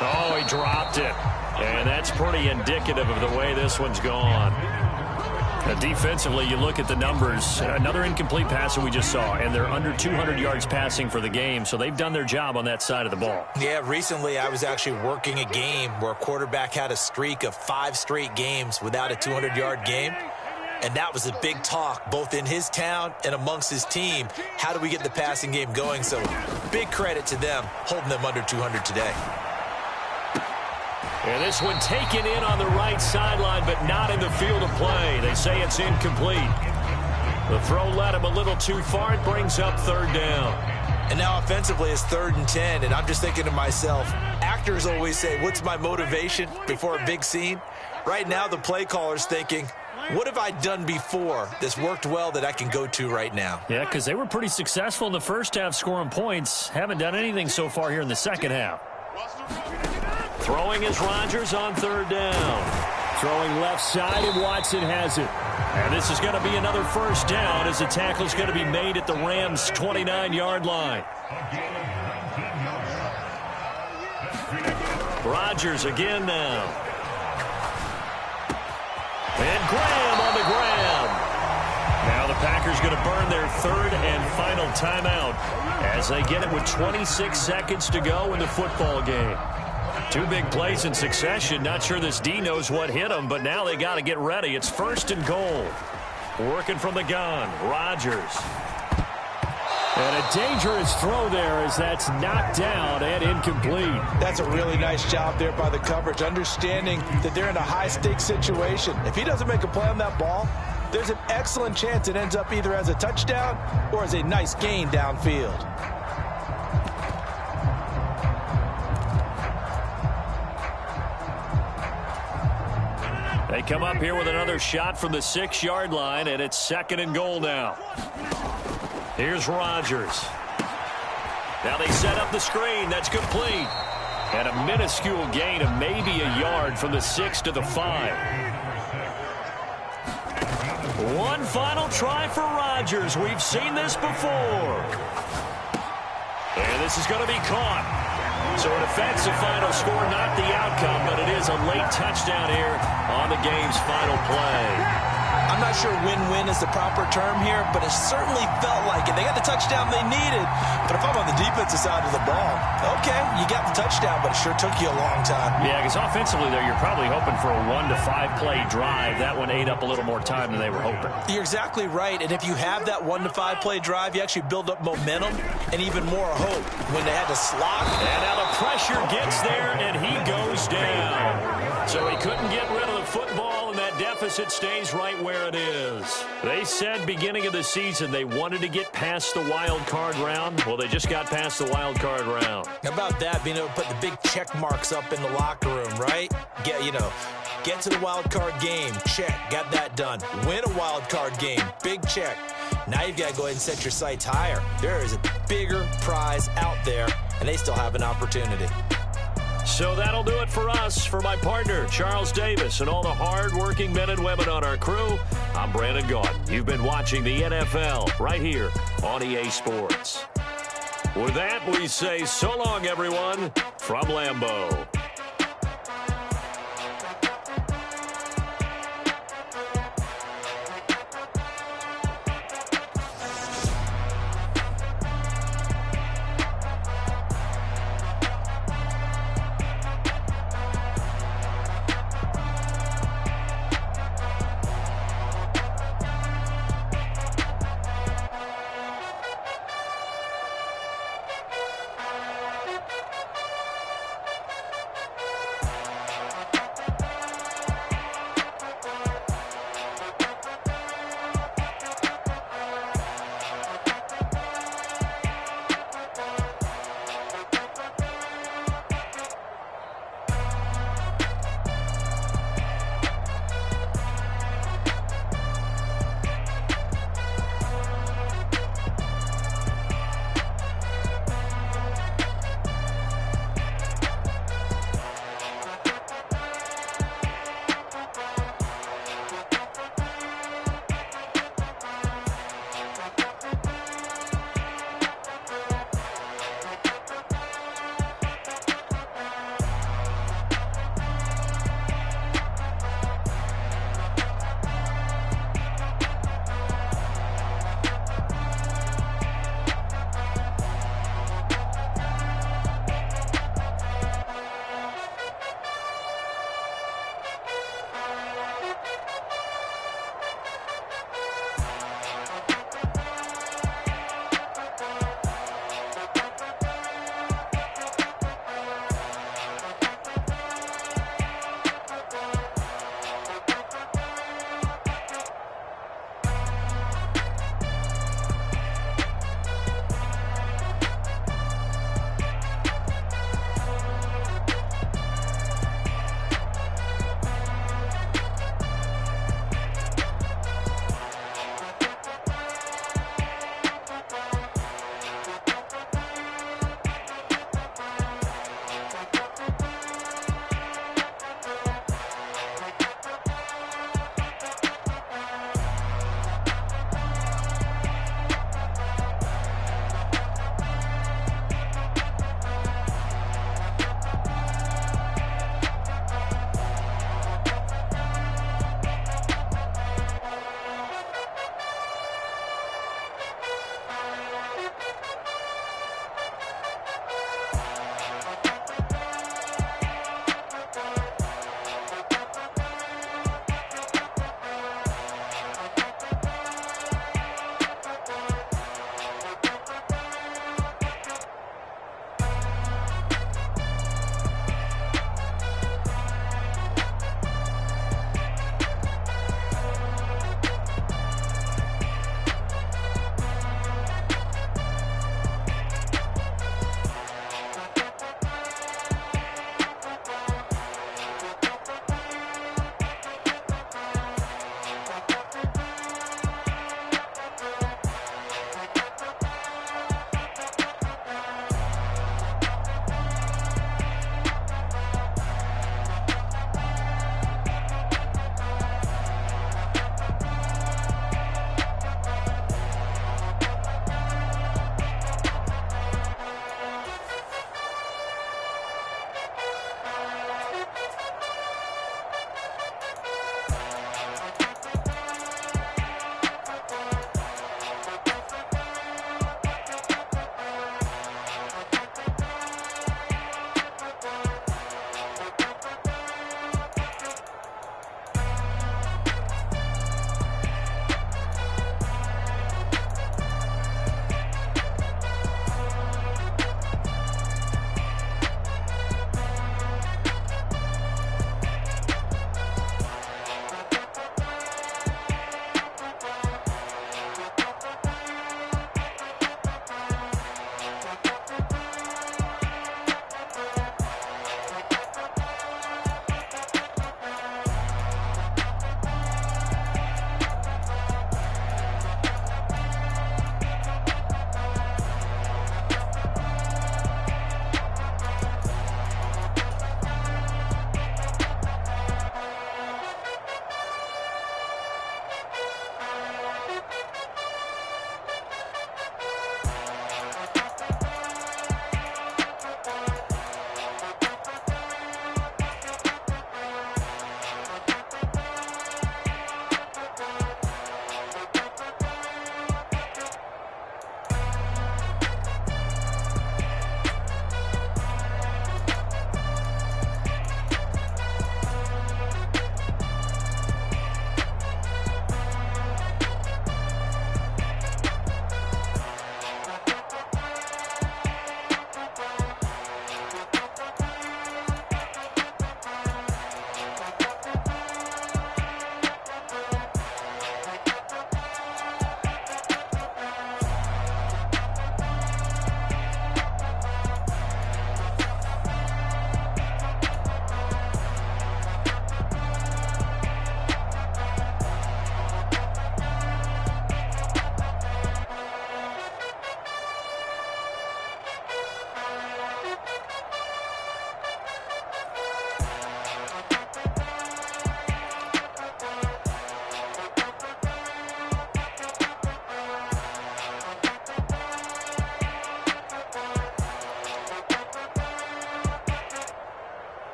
Oh, he dropped it. And that's pretty indicative of the way this one's gone. Defensively, you look at the numbers. Another incomplete pass that we just saw, and they're under 200 yards passing for the game, so they've done their job on that side of the ball. Yeah, recently I was actually working a game where a quarterback had a streak of 5 straight games without a 200-yard game, and that was a big talk both in his town and amongst his team. How do we get the passing game going? So big credit to them holding them under 200 today. And this one taken in on the right sideline, but not in the field of play. They say it's incomplete. The throw led him a little too far. It brings up 3rd down. And now offensively it's 3rd and 10, and I'm just thinking to myself, actors always say, what's my motivation before a big scene? Right now the play caller's thinking, what have I done before that's worked well that I can go to right now? Yeah, because they were pretty successful in the first half scoring points. Haven't done anything so far here in the second half. Throwing is Rodgers on 3rd down. Throwing left side, and Watson has it. And this is going to be another first down as the tackle is going to be made at the Rams' 29-yard line. Rodgers again now. And Graham on the ground. Now the Packers going to burn their 3rd and final timeout as they get it with 26 seconds to go in the football game. 2 big plays in succession. Not sure this D knows what hit them, but now they got to get ready. It's 1st and goal. Working from the gun, Rodgers. And a dangerous throw there as that's knocked down and incomplete. That's a really nice job there by the coverage, understanding that they're in a high-stakes situation. If he doesn't make a play on that ball, there's an excellent chance it ends up either as a touchdown or as a nice gain downfield. They come up here with another shot from the 6-yard line, and it's 2nd and goal now. Here's Rodgers. Now they set up the screen. That's complete. And a minuscule gain of maybe a yard from the 6 to the 5. One final try for Rodgers. We've seen this before. And this is going to be caught. So a defensive final score, not the outcome, but it is a late touchdown here on the game's final play. I'm not sure win-win is the proper term here, but it certainly felt like it. They got the touchdown they needed, but if I'm on the defensive side of the ball, okay, you got the touchdown, but it sure took you a long time. Yeah, because offensively there, you're probably hoping for a 1 to 5 play drive. That one ate up a little more time than they were hoping. You're exactly right, and if you have that 1 to 5 play drive, you actually build up momentum and even more hope when they had to slot. And now the pressure gets there, and he goes down. So he couldn't get rid of the football, and that deficit stays right where it is. They said beginning of the season they wanted to get past the wild card round. Well, they just got past the wild card round. How about that, being able to put the big check marks up in the locker room, right? Get to the wild card game, check, got that done. Win a wild card game, big check. Now you've got to go ahead and set your sights higher. There is a bigger prize out there, and they still have an opportunity. So that'll do it for us. For my partner, Charles Davis, and all the hard-working men and women on our crew, I'm Brandon Gaudin. You've been watching the NFL right here on EA Sports. With that, we say so long, everyone, from Lambeau.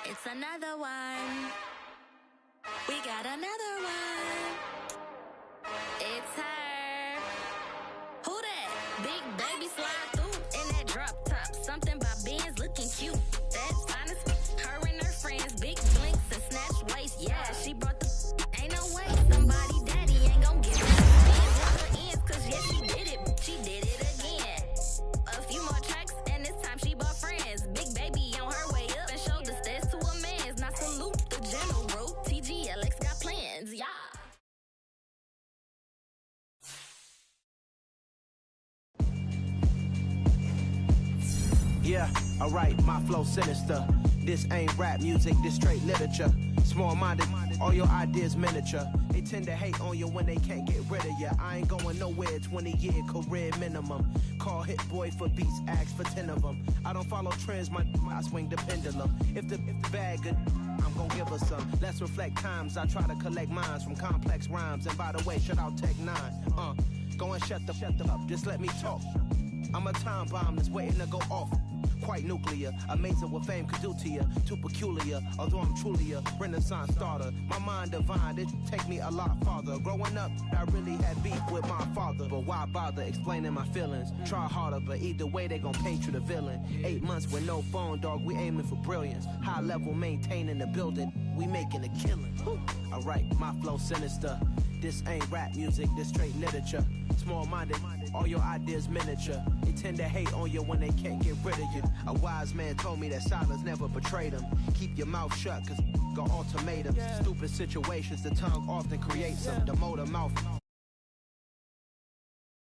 It's another one. We got another one. It's her. Who that? Big baby slide through in that drop top. Something by Benz looking cute. That's honest. Her and her friends, big blinks and snatch waist. Yeah, she brought the. Ain't no way somebody daddy ain't gon' give it. Ends, cause yeah, she did it. She did it again. A few more tracks and this time she bought friends. Big baby on her way up and showed the stairs to a man's. Now salute the general. TGLX got plans, yeah. Yeah, alright, my flow sinister. This ain't rap music, this straight literature. Small-minded, all your ideas miniature. They tend to hate on you when they can't get rid of you. I ain't going nowhere, 20-year career minimum. Call Hit Boy for beats, ask for 10 of them. I don't follow trends, I swing the pendulum. If the bag good, I'm gon' give her some. Let's reflect times, I try to collect minds from complex rhymes. And by the way, shout out Tech 9. Go and shut the up, just let me talk. I'm a time bomb that's waiting to go off. Quite nuclear, amazing what fame could do to you. Too peculiar, although I'm truly a renaissance starter. My mind divine, it take me a lot farther. Growing up, I really had beef with my father. But why bother explaining my feelings? Try harder, but either way they gon' paint you the villain. 8 months with no phone, dog, we aiming for brilliance. High level maintaining the building, we making a killing. Alright, my flow sinister. This ain't rap music, this straight literature. Small-minded, all your ideas miniature. They tend to hate on you when they can't get rid of you. A wise man told me that silence never betrayed him. Keep your mouth shut, cause got ultimatums. Stupid situations, the tongue often creates them. The motor mouth